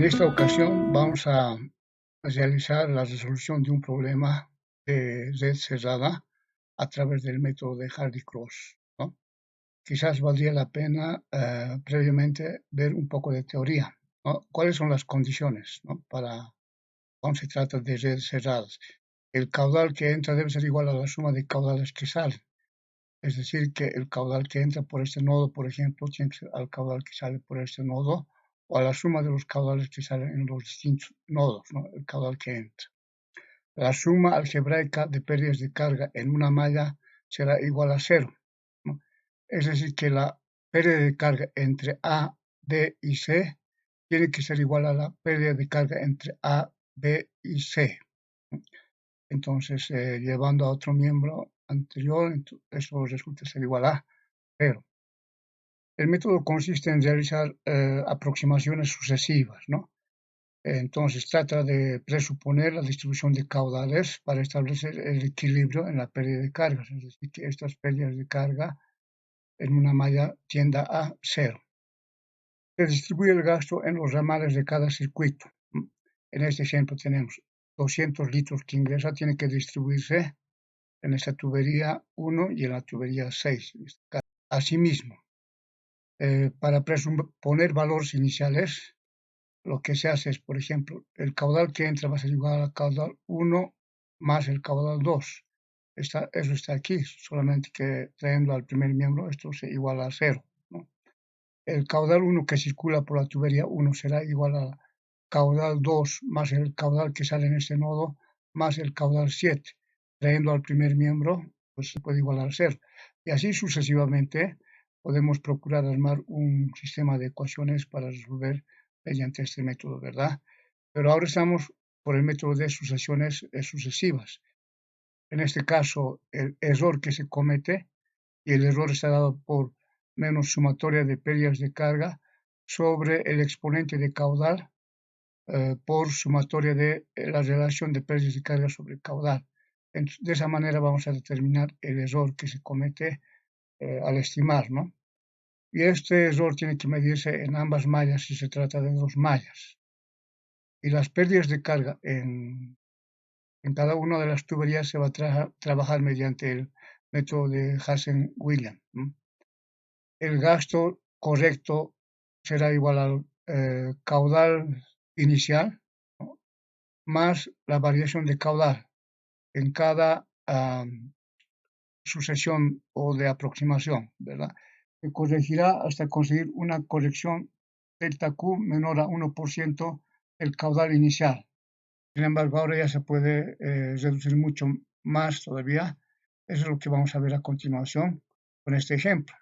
En esta ocasión vamos a realizar la resolución de un problema de red cerrada a través del método de Hardy-Cross, ¿no? Quizás valdría la pena previamente ver un poco de teoría, ¿no? ¿Cuáles son las condiciones, ¿no? Para cuando se trata de redes cerradas? El caudal que entra debe ser igual a la suma de caudales que salen. Es decir, que el caudal que entra por este nodo, por ejemplo, tiene que ser al caudal que sale por este nodo o a la suma de los caudales que salen en los distintos nodos, ¿no? El caudal que entra. La suma algebraica de pérdidas de carga en una malla será igual a cero, ¿no? Es decir, que la pérdida de carga entre A, B y C tiene que ser igual a la pérdida de carga entre A, B y C, ¿no? Entonces, llevando a otro miembro anterior, eso resulta ser igual a cero. El método consiste en realizar aproximaciones sucesivas, ¿no? Entonces trata de presuponer la distribución de caudales para establecer el equilibrio en la pérdida de cargas, es decir, que estas pérdidas de carga en una malla tienda a cero. Se distribuye el gasto en los ramales de cada circuito. En este ejemplo tenemos 200 litros que ingresa, tiene que distribuirse en esta tubería 1 y en la tubería 6. Asimismo, para presuponer valores iniciales, lo que se hace es, por ejemplo, el caudal que entra va a ser igual al caudal 1 más el caudal 2. Eso está aquí, solamente que trayendo al primer miembro esto se iguala a 0, ¿no? El caudal 1 que circula por la tubería 1 será igual al caudal 2 más el caudal que sale en este nodo más el caudal 7. Trayendo al primer miembro, pues se puede igualar a 0. Y así sucesivamente podemos procurar armar un sistema de ecuaciones para resolver mediante este método, ¿verdad? Pero ahora estamos por el método de sucesiones sucesivas. En este caso, el error que se comete, y el error está dado por menos sumatoria de pérdidas de carga sobre el exponente de caudal por sumatoria de la relación de pérdidas de carga sobre el caudal. De esa manera vamos a determinar el error que se comete al estimar, ¿no? Y este error tiene que medirse en ambas mallas si se trata de dos mallas. Y las pérdidas de carga en cada una de las tuberías se va a trabajar mediante el método de Hazen-Williams, ¿no? El gasto correcto será igual al caudal inicial, ¿no?, más la variación de caudal en cada sucesión o de aproximación, ¿verdad? Se corregirá hasta conseguir una corrección delta Q menor a 1% el caudal inicial. Sin embargo, ahora ya se puede reducir mucho más todavía. Eso es lo que vamos a ver a continuación con este ejemplo.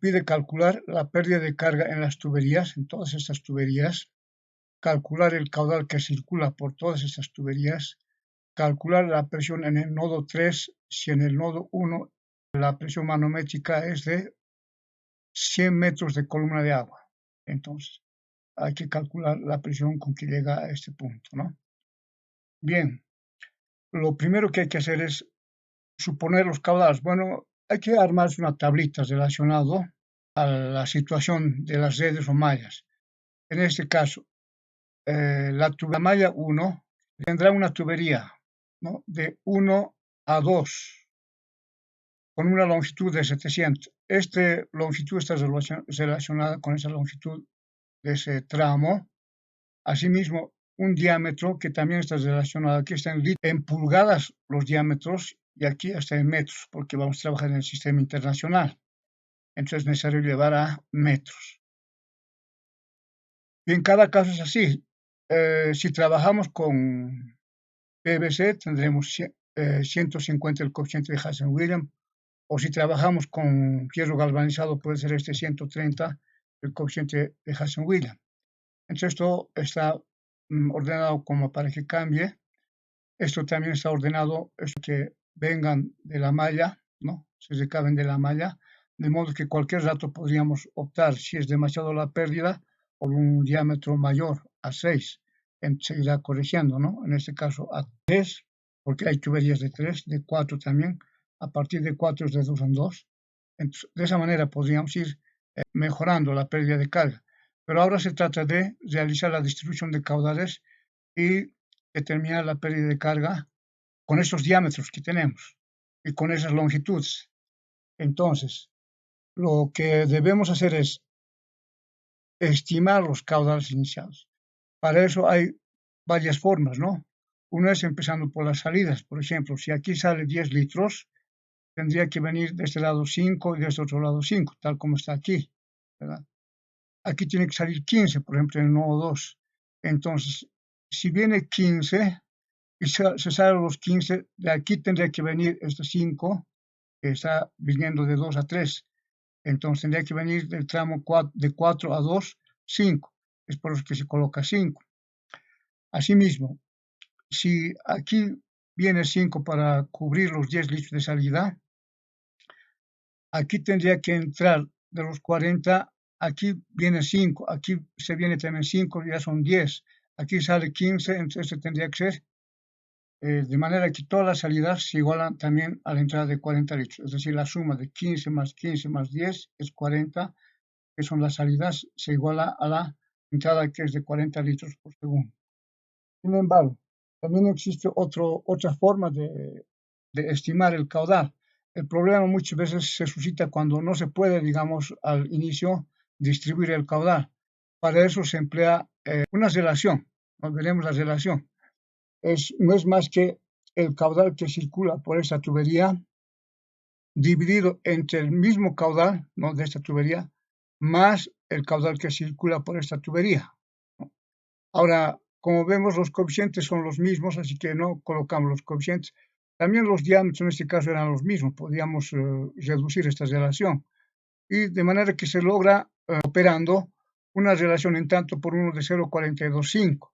Pide calcular la pérdida de carga en las tuberías, en todas estas tuberías, calcular el caudal que circula por todas estas tuberías, calcular la presión en el nodo 3 si en el nodo 1 la presión manométrica es de 100 metros de columna de agua. Entonces, hay que calcular la presión con que llega a este punto, ¿no? Bien, lo primero que hay que hacer es suponer los caudales. Bueno, hay que armarse una tablita relacionado a la situación de las redes o mallas. En este caso, la malla 1 tendrá una tubería, ¿no?, de 1 a 2 con una longitud de 700. Esta longitud está relacionada con esa longitud de ese tramo. Asimismo, un diámetro que también está relacionado, aquí está en pulgadas los diámetros y aquí está en metros, porque vamos a trabajar en el sistema internacional. Entonces es necesario llevar a metros. Y en cada caso es así. Si trabajamos con PVC tendremos 150 el coeficiente de Hazen-Williams, o si trabajamos con hierro galvanizado puede ser este 130 el coeficiente de Hazen-Williams. Entonces esto está ordenado como para que cambie. Esto también está ordenado, esto que vengan de la malla, ¿no?, se recaben de la malla, de modo que cualquier rato podríamos optar, si es demasiado la pérdida, por un diámetro mayor a 6, se irá corrigiendo, ¿no? En este caso a 3, porque hay tuberías de 3, de 4 también, a partir de 4 es de 2 en 2. Entonces, de esa manera podríamos ir mejorando la pérdida de carga. Pero ahora se trata de realizar la distribución de caudales y determinar la pérdida de carga con estos diámetros que tenemos y con esas longitudes. Entonces, lo que debemos hacer es estimar los caudales iniciales. Para eso hay varias formas, ¿no? Una es empezando por las salidas. Por ejemplo, si aquí sale 10 litros, tendría que venir de este lado 5 y de este otro lado 5, tal como está aquí, ¿verdad? Aquí tiene que salir 15, por ejemplo, en el nodo 2. Entonces, si viene 15 y se salen los 15, de aquí tendría que venir este 5, que está viniendo de 2 a 3. Entonces tendría que venir del tramo de 4 a 2, 5. Es por eso que se coloca 5. Asimismo, si aquí viene 5 para cubrir los 10 litros de salida, aquí tendría que entrar de los 40, aquí viene 5, aquí se viene también 5, ya son 10. Aquí sale 15, entonces tendría que ser de manera que todas las salidas se igualan también a la entrada de 40 litros. Es decir, la suma de 15 más 10 es 40, que son las salidas, se iguala a la entrada que es de 40 litros por segundo. Sin embargo, también existe otra forma de estimar el caudal. El problema muchas veces se suscita cuando no se puede, digamos, al inicio distribuir el caudal. Para eso se emplea una relación. ¿No? Veremos la relación. No es más que el caudal que circula por esta tubería dividido entre el mismo caudal, ¿no?, de esta tubería más el caudal que circula por esta tubería. Ahora, como vemos, los coeficientes son los mismos, así que no colocamos los coeficientes. También los diámetros en este caso eran los mismos, podíamos reducir esta relación. Y de manera que se logra operando una relación en tanto por uno de 0,425.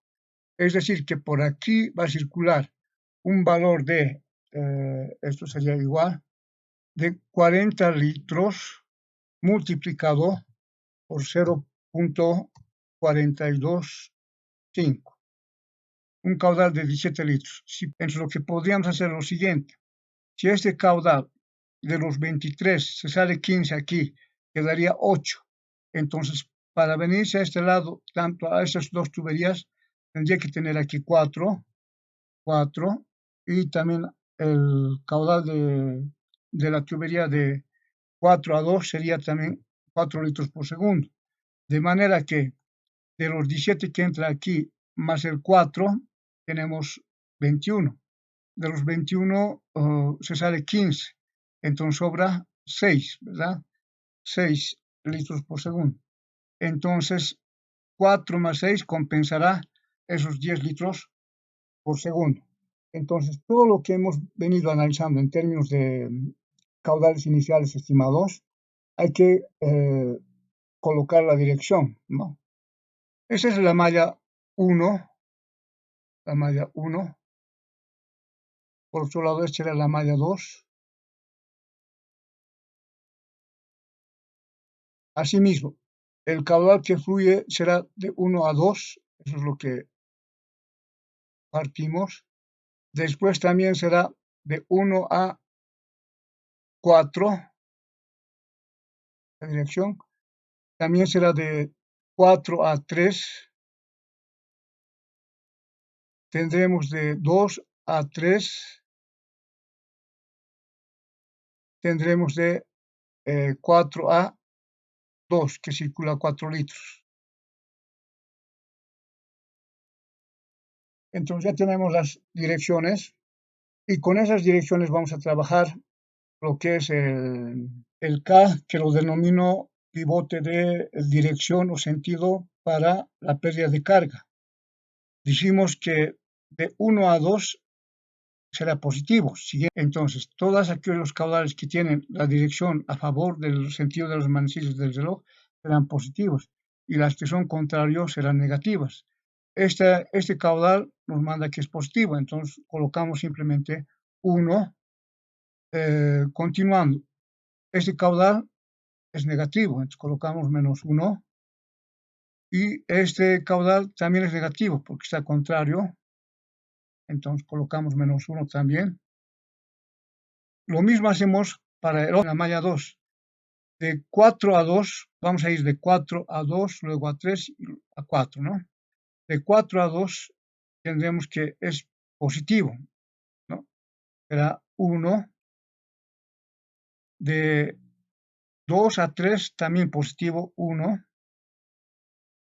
Es decir, que por aquí va a circular un valor de, esto sería igual, de 40 litros multiplicado por 0,425, un caudal de 17 litros. Entonces lo que podríamos hacer es lo siguiente: si este caudal de los 23 se sale 15 aquí, quedaría 8. Entonces, para venirse a este lado, tanto a esas dos tuberías, tendría que tener aquí 4, y también el caudal de la tubería de 4 a 2 sería también 4 litros por segundo. De manera que de los 17 que entra aquí más el 4, tenemos 21. De los 21 se sale 15, entonces sobra 6, ¿verdad? 6 litros por segundo. Entonces, 4 más 6 compensará esos 10 litros por segundo. Entonces, todo lo que hemos venido analizando en términos de caudales iniciales estimados, hay que colocar la dirección, ¿no? Esa es la malla 1, por otro lado esta era la malla 2. Asimismo, el caudal que fluye será de 1 a 2, eso es lo que partimos. Después también será de 1 a 4, la dirección. También será de 4 a 3. Tendremos de 2 a 3. Tendremos de 4 a 2, que circula 4 litros. Entonces ya tenemos las direcciones y con esas direcciones vamos a trabajar lo que es el K, que lo denomino pivote de dirección o sentido para la pérdida de carga. Dijimos que de 1 a 2 será positivo. Entonces, todos aquellos caudales que tienen la dirección a favor del sentido de los manecillos del reloj serán positivos y las que son contrarios serán negativas. Este caudal nos manda que es positivo, entonces colocamos simplemente 1. Continuando, este caudal es negativo, entonces colocamos -1, y este caudal también es negativo porque está contrario, entonces colocamos -1 también. Lo mismo hacemos para la malla 2. De 4 a 2, vamos a ir de 4 a 2, luego a 3 y a 4, ¿no? De 4 a 2 tendremos que es positivo, ¿no? Será 1. De 2 a 3 también positivo, 1.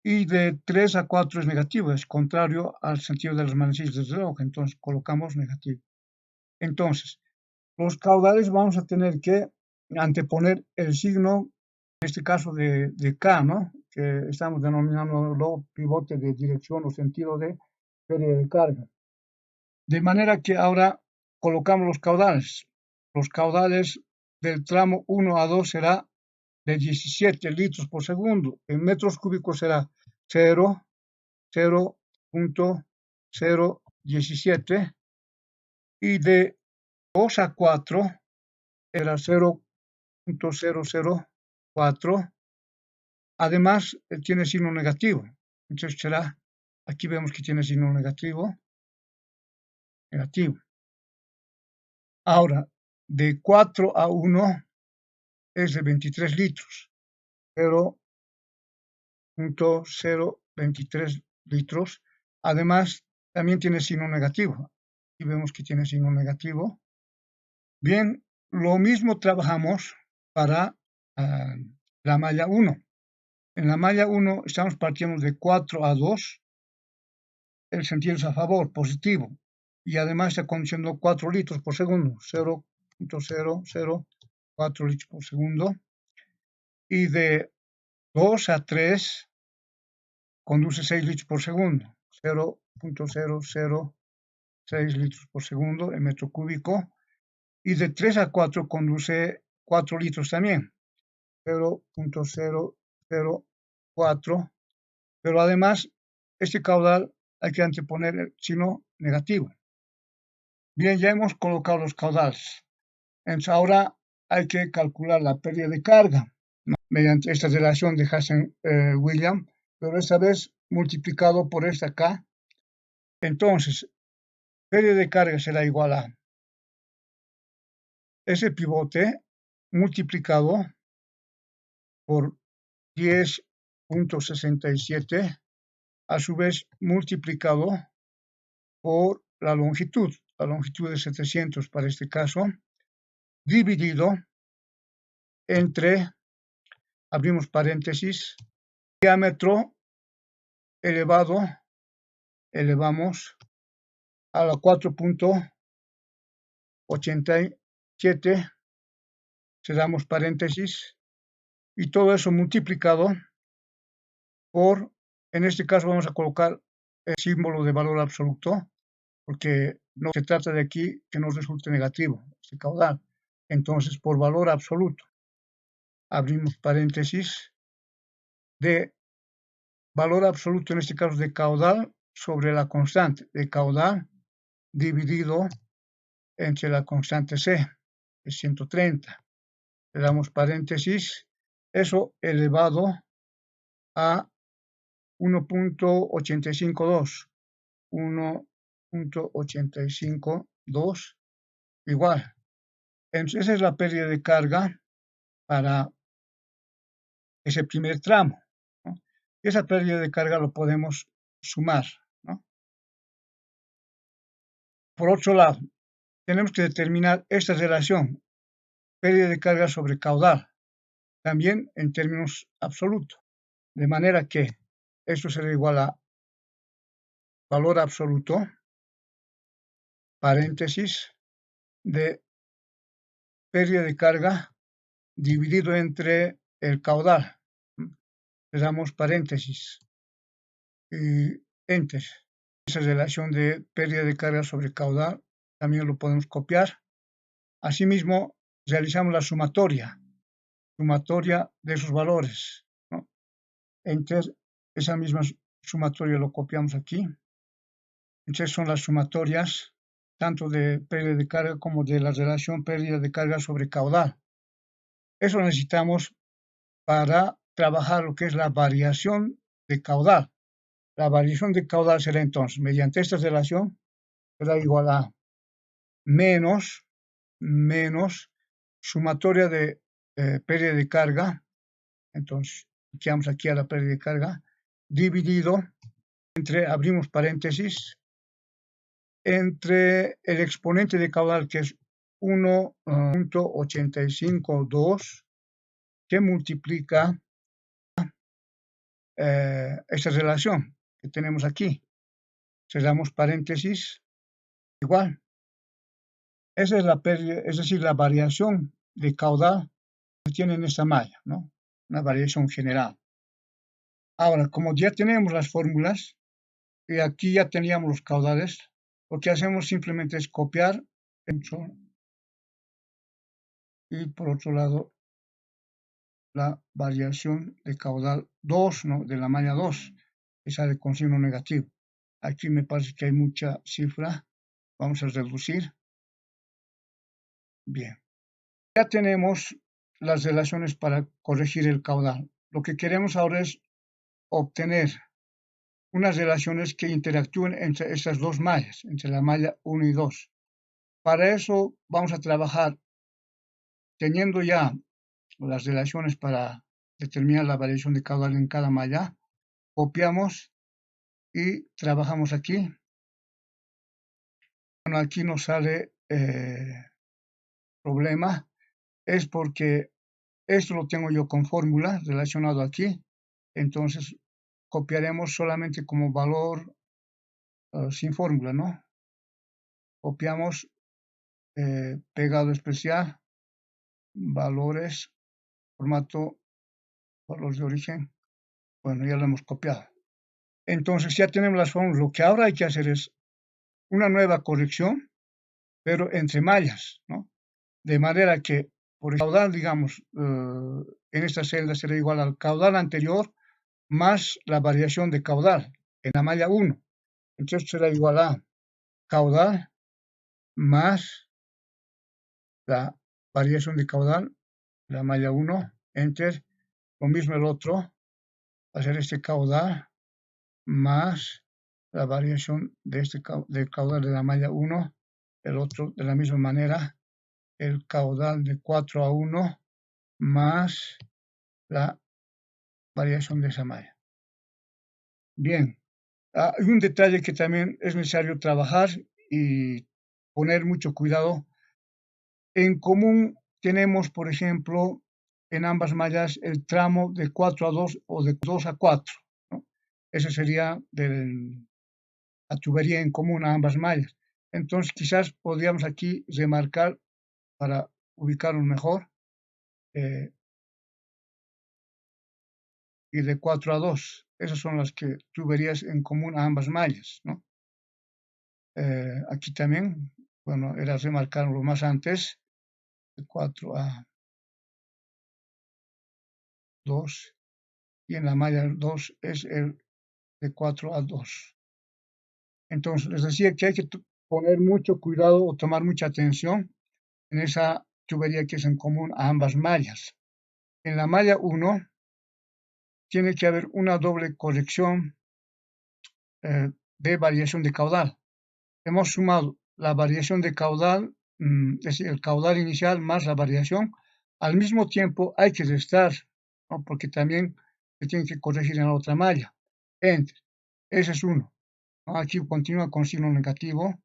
Y de 3 a 4 es negativo, es contrario al sentido de las manecillas del reloj, entonces colocamos negativo. Entonces, los caudales vamos a tener que anteponer el signo, en este caso de K, ¿no? Que estamos denominándolo pivote de dirección o sentido de pérdida de carga. De manera que ahora colocamos los caudales. Los caudales del tramo 1 a 2 será de 17 litros por segundo. En metros cúbicos será 0.017 y de 2 a 4 era 0.004. Además, tiene signo negativo. Entonces será, aquí vemos que tiene signo negativo. Ahora, de 4 a 1 es de 23 litros. 0.023 litros. Además, también tiene signo negativo. Aquí vemos que tiene signo negativo. Bien, lo mismo trabajamos para la malla 1. En la malla 1 estamos partiendo de 4 a 2. El sentido es a favor, positivo. Y además está conduciendo 4 litros por segundo. 0.004 litros por segundo. Y de 2 a 3 conduce 6 litros por segundo. 0.006 litros por segundo en metro cúbico. Y de 3 a 4 conduce 4 litros también. 0.004. Pero además, este caudal hay que anteponer el signo negativo. Bien, ya hemos colocado los caudales. Entonces ahora hay que calcular la pérdida de carga mediante esta relación de Hazen-Williams, pero esta vez multiplicado por esta K. Entonces, pérdida de carga será igual a ese pivote multiplicado por 10.67, a su vez multiplicado por la longitud de 700 para este caso, dividido entre, abrimos paréntesis, diámetro elevamos a la 4.87, cerramos paréntesis, y todo eso multiplicado por, en este caso vamos a colocar el símbolo de valor absoluto, porque no se trata de aquí que nos resulte negativo este caudal. Entonces, por valor absoluto, abrimos paréntesis, de valor absoluto, en este caso de caudal, sobre la constante de caudal dividido entre la constante C, de 130. Le damos paréntesis, eso elevado a 1.852. 1.852 igual. Entonces, esa es la pérdida de carga para ese primer tramo, ¿no? Esa pérdida de carga lo podemos sumar, ¿no? Por otro lado, tenemos que determinar esta relación, pérdida de carga sobre caudal, también en términos absolutos, de manera que esto será igual a valor absoluto, paréntesis, de pérdida de carga dividido entre el caudal. Le damos paréntesis y enter. Esa relación de pérdida de carga sobre caudal también lo podemos copiar. Asimismo, realizamos la sumatoria de esos valores, ¿no? Enter, esa misma sumatoria lo copiamos aquí. Entonces son las sumatorias tanto de pérdida de carga como de la relación pérdida de carga sobre caudal. Eso necesitamos para trabajar lo que es la variación de caudal. La variación de caudal será entonces, mediante esta relación, será igual a menos sumatoria de pérdida de carga, entonces echamos aquí a la pérdida de carga, dividido entre, abrimos paréntesis, entre el exponente de caudal, que es 1.852, que multiplica esa relación que tenemos aquí. Cerramos paréntesis, igual. Esa es la pérdida, es decir, la variación de caudal que tiene en esta malla, ¿no? Una variación general. Ahora, como ya tenemos las fórmulas y aquí ya teníamos los caudales, lo que hacemos simplemente es copiar y por otro lado la variación de caudal 2, ¿no? De la malla 2, que sale con signo negativo. Aquí me parece que hay mucha cifra. Vamos a reducir. Bien. Ya tenemos las relaciones para corregir el caudal. Lo que queremos ahora es obtener unas relaciones que interactúen entre estas dos mallas, entre la malla 1 y 2. Para eso vamos a trabajar teniendo ya las relaciones para determinar la variación de caudal en cada malla. Copiamos y trabajamos aquí. Bueno, aquí nos sale problema, es porque esto lo tengo yo con fórmula relacionado aquí, entonces copiaremos solamente como valor sin fórmula, ¿no? Copiamos pegado especial, valores, formato, valores de origen, bueno, ya lo hemos copiado. Entonces ya tenemos las fórmulas, lo que ahora hay que hacer es una nueva corrección, pero entre mallas, ¿no? De manera que por el caudal, digamos, en esta celda será igual al caudal anterior más la variación de caudal en la malla 1. Entonces será igual a caudal más la variación de caudal, la malla 1, enter, lo mismo el otro, va a ser este caudal más la variación de del caudal de la malla 1, el otro de la misma manera, el caudal de 4 a 1 más la variación de esa malla. Bien, hay un detalle que también es necesario trabajar y poner mucho cuidado. En común tenemos, por ejemplo, en ambas mallas el tramo de 4 a 2 o de 2 a 4, ¿no? Ese sería la tubería en común a ambas mallas. Entonces quizás podríamos aquí remarcar para ubicarlo mejor y de 4 a 2. Esas son las que tuberías en común a ambas mallas, ¿no? Aquí también, bueno, era remarcarlo más antes, de 4 a 2, y en la malla 2 es el de 4 a 2. Entonces, les decía que hay que poner mucho cuidado o tomar mucha atención en esa tubería que es en común a ambas mallas. En la malla 1 tiene que haber una doble corrección de variación de caudal. Hemos sumado la variación de caudal, es decir, el caudal inicial más la variación. Al mismo tiempo hay que restar, ¿no? Porque también se tiene que corregir en la otra malla. Entre. Ese es uno, ¿no? Aquí continúa con signo negativo.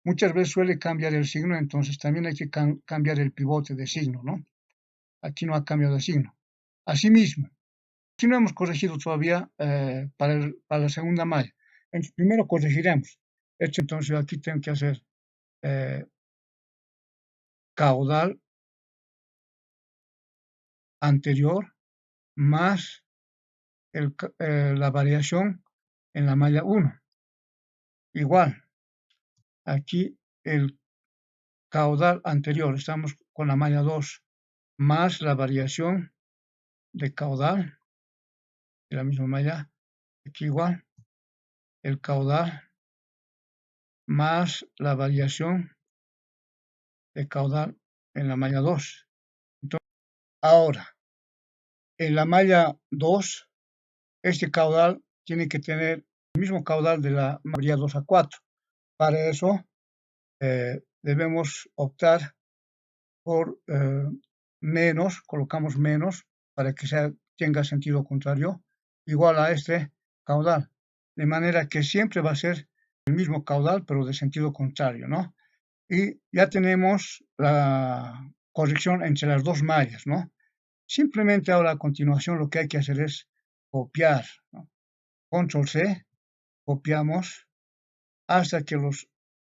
Muchas veces suele cambiar el signo, entonces también hay que cambiar el pivote de signo, ¿no? Aquí no ha cambiado de signo. Asimismo, aquí no hemos corregido todavía para la segunda malla. Entonces, primero corregiremos. Entonces aquí tengo que hacer caudal anterior más la variación en la malla 1. Igual, aquí el caudal anterior, estamos con la malla 2, más la variación de caudal de la misma malla, aquí igual, el caudal más la variación de caudal en la malla 2. Entonces, ahora, en la malla 2, este caudal tiene que tener el mismo caudal de la malla 2 a 4. Para eso debemos optar por menos, colocamos menos para que tenga sentido contrario, igual a este caudal. De manera que siempre va a ser el mismo caudal, pero de sentido contrario, ¿no? Y ya tenemos la corrección entre las dos mallas, ¿no? Simplemente ahora a continuación lo que hay que hacer es copiar, ¿no? Control C, copiamos hasta que las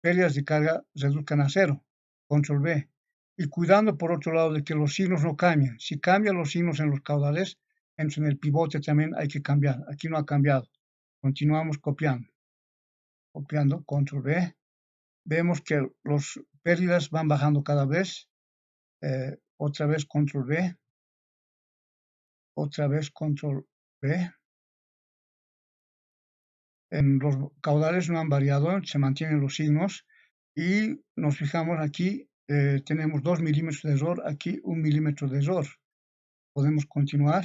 pérdidas de carga reduzcan a cero. Control V. Y cuidando por otro lado de que los signos no cambien. Si cambian los signos en los caudales, entonces en el pivote también hay que cambiar. Aquí no ha cambiado. Continuamos copiando. Copiando, Control V. Vemos que las pérdidas van bajando cada vez. Otra vez Control V. Otra vez Control V. En los caudales no han variado, se mantienen los signos y nos fijamos aquí, tenemos 2 milímetros de error, aquí 1 milímetro de error. Podemos continuar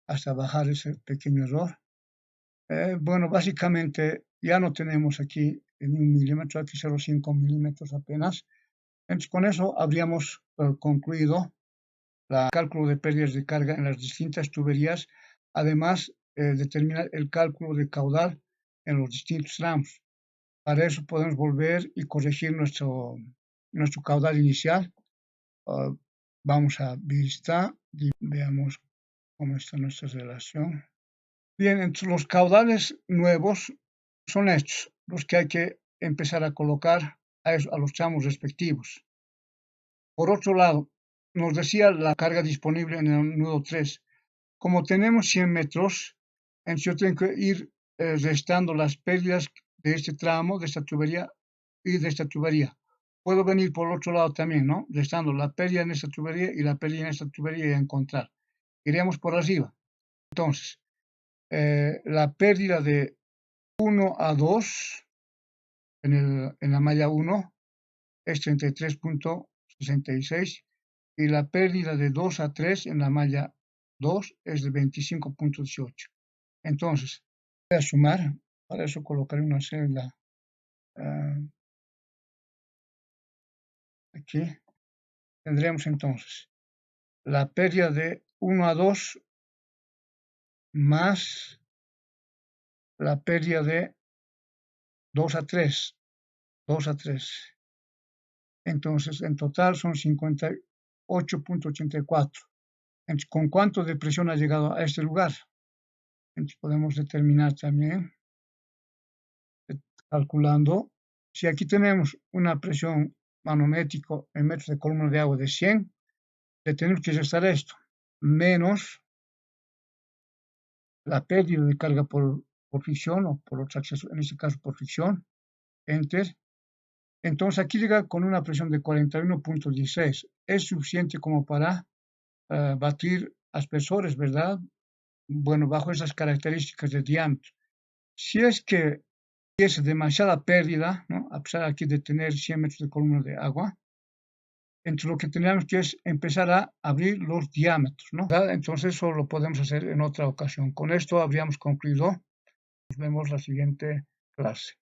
hasta bajar ese pequeño error. Bueno, básicamente ya no tenemos aquí ni 1 milímetro, aquí 0,5 milímetros apenas. Entonces con eso habríamos concluido el cálculo de pérdidas de carga en las distintas tuberías, además determinar el cálculo de caudal en los distintos tramos. Para eso podemos volver y corregir nuestro caudal inicial. Vamos a vista y veamos cómo está nuestra relación. Bien, entonces los caudales nuevos son estos, los que hay que empezar a colocar a los tramos respectivos. Por otro lado, nos decía la carga disponible en el nudo 3. Como tenemos 100 metros, entonces yo tengo que ir restando las pérdidas de este tramo, de esta tubería y de esta tubería. Puedo venir por el otro lado también, ¿no? Restando la pérdida en esta tubería y la pérdida en esta tubería y encontrar. Iríamos por arriba. Entonces, la pérdida de 1 a 2 en la malla 1 es 33.66 y la pérdida de 2 a 3 en la malla 2 es de 25.18. Entonces, voy a sumar, para eso colocaré una celda aquí. Tendremos entonces la pérdida de 1 a 2 más la pérdida de 2 a 3. 2 a 3. Entonces, en total son 58.84. Entonces, ¿con cuánto de presión ha llegado a este lugar? Entonces, podemos determinar también, calculando, si aquí tenemos una presión manométrico en metros de columna de agua de 100, le tenemos que restar esto, menos la pérdida de carga por fricción o por otro acceso, en este caso por fricción, enter. Entonces aquí llega con una presión de 41.16. Es suficiente como para batir aspersores, ¿verdad? Bueno, bajo esas características de diámetro. Si es que hubiese demasiada pérdida, ¿no? A pesar aquí de tener 100 metros de columna de agua, entonces lo que tendríamos que es empezar a abrir los diámetros, ¿no? ¿Verdad? Entonces eso lo podemos hacer en otra ocasión. Con esto habríamos concluido. Nos vemos la siguiente clase.